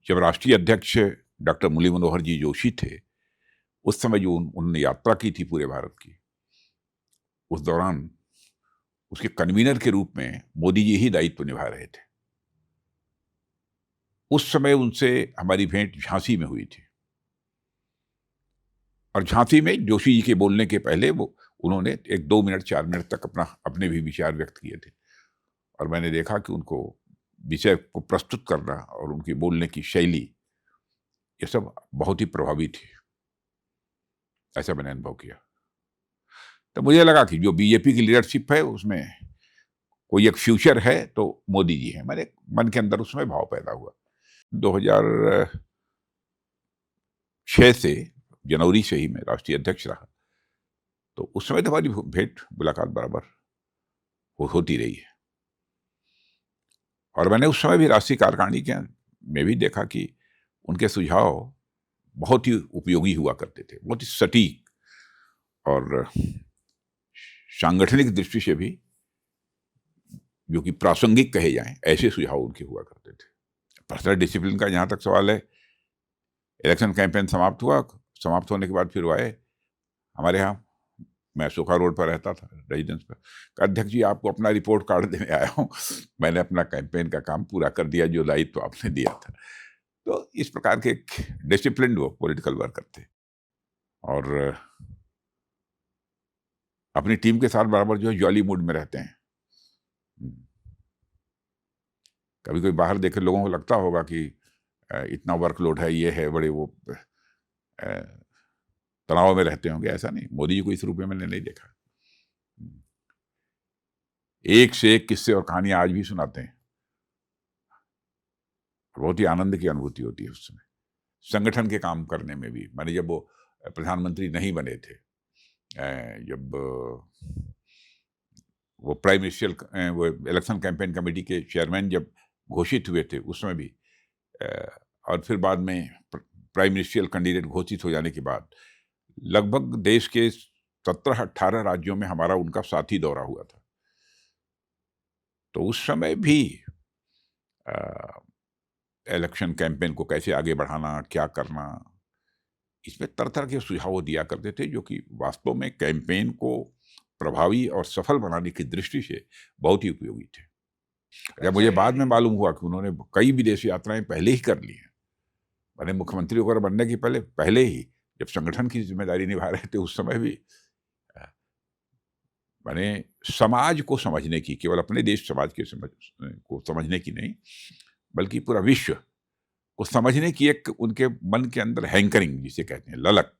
जब राष्ट्रीय अध्यक्ष डॉक्टर मुरली मनोहर जी जोशी थे, उस समय जो उन्होंने यात्रा की थी पूरे भारत की, उस दौरान उसके कन्वीनर के रूप में मोदी जी ही दायित्व निभा रहे थे। उस समय उनसे हमारी भेंट झांसी में हुई थी और झांसी में जोशी जी के बोलने के पहले उन्होंने 1-2 मिनट 4 मिनट तक अपने भी विचार व्यक्त किए थे और मैंने देखा कि उनको विषय को प्रस्तुत करना और उनकी बोलने की शैली, ये सब बहुत ही प्रभावी थी। ऐसा मैंने अनुभव किया। तो मुझे लगा कि जो बीजेपी की लीडरशिप है उसमें कोई एक फ्यूचर है तो मोदी जी हैं। मेरे मन के अंदर उसमें भाव पैदा हुआ। 2006 से जनवरी से ही मैं राष्ट्रीय अध्यक्ष रहा, तो उस समय तो हमारी भेंट मुलाकात बराबर होती रही है और मैंने उस समय भी राष्ट्रीय कार्यकारिणी के में भी देखा कि उनके सुझाव बहुत ही उपयोगी हुआ करते थे, बहुत ही सटीक और सांगठनिक दृष्टि से भी जो कि प्रासंगिक कहे जाएं, ऐसे सुझाव उनके हुआ करते थे। पर्सनल डिसिप्लिन का जहाँ तक सवाल है, इलेक्शन कैंपेन समाप्त हुआ, समाप्त होने के बाद फिर वो आए हमारे यहाँ, मैं अशोका रोड पर रहता था रेजिडेंस पर, अध्यक्ष जी आपको अपना रिपोर्ट कार्ड देने आया हूँ, मैंने अपना कैंपेन का काम पूरा कर दिया जो दायित्व आपने दिया था। तो इस प्रकार के डिसिप्लिन वो पॉलिटिकल वर्कर थे और अपनी टीम के साथ बराबर जो है जॉली मूड में रहते हैं। कभी कोई बाहर देखे लोगों को लगता होगा कि इतना वर्कलोड है, ये है, बड़े वो तनाव में रहते होंगे, ऐसा नहीं। मोदी जी को इस रूप में मैंने नहीं देखा। एक से एक किस्से और कहानियां आज भी सुनाते हैं, बहुत ही आनंद की अनुभूति होती है उस समय संगठन के काम करने में भी। मैंने जब वो प्रधानमंत्री नहीं बने थे, जब वो प्राइम मिनिस्टर वो इलेक्शन कैंपेन कमेटी के चेयरमैन जब घोषित हुए थे उस समय भी, और फिर बाद में प्राइम मिनिस्ट्रियल कैंडिडेट घोषित हो जाने के बाद लगभग देश के 17-18 राज्यों में हमारा उनका साथी दौरा हुआ था। तो उस समय भी इलेक्शन कैंपेन को कैसे आगे बढ़ाना, क्या करना, इसमें तरह-तरह के सुझाव दिया करते थे जो कि वास्तव में कैंपेन को प्रभावी और सफल बनाने की दृष्टि से बहुत ही उपयोगी थे। जब मुझे बाद में मालूम हुआ कि उन्होंने कई विदेश यात्राएं पहले ही कर ली हैं, मैंने मुख्यमंत्री वगैरह बनने के पहले ही जब संगठन की जिम्मेदारी निभा रहे थे उस समय भी मैंने समाज को समझने की, केवल अपने देश समाज के को समझने की नहीं, बल्कि पूरा विश्व को समझने की एक उनके मन के अंदर हैंकरिंग जिसे कहते हैं, ललक,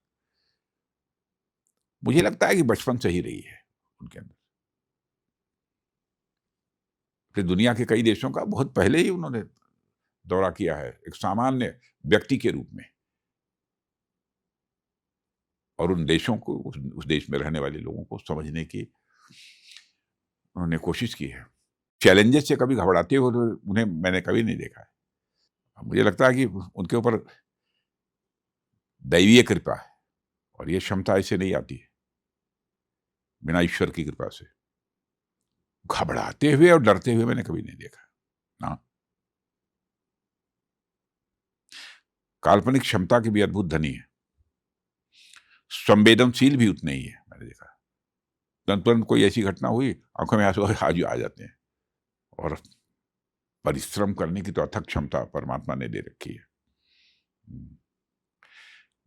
मुझे लगता है कि बचपन से ही रही है उनके अंदर। फिर दुनिया के कई देशों का बहुत पहले ही उन्होंने दौरा किया है एक सामान्य व्यक्ति के रूप में, और उन देशों को, उस देश में रहने वाले लोगों को समझने की उन्होंने कोशिश की है। चैलेंजेस से कभी घबराते हुए तो उन्हें मैंने कभी नहीं देखा है। मुझे लगता है कि उनके ऊपर दैवीय कृपा है और ये क्षमता ऐसे नहीं आती है बिना ईश्वर की कृपा से। घबराते हुए और डरते हुए मैंने कभी नहीं देखा। हाँ, काल्पनिक क्षमता की भी अद्भुत धनी है, संवेदनशील भी उतने ही है। मैंने देखा तुरंत कोई ऐसी घटना हुई, आंखों में आंसू आज आ जाते हैं, और परिश्रम करने की तो अथक क्षमता परमात्मा ने दे रखी है।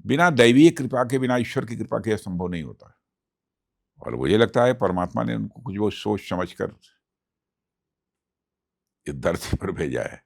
बिना दैवीय कृपा के, बिना ईश्वर की कृपा के संभव नहीं होता। और मुझे लगता है परमात्मा ने उनको कुछ वो सोच समझ कर इस धरती पर भेजा है।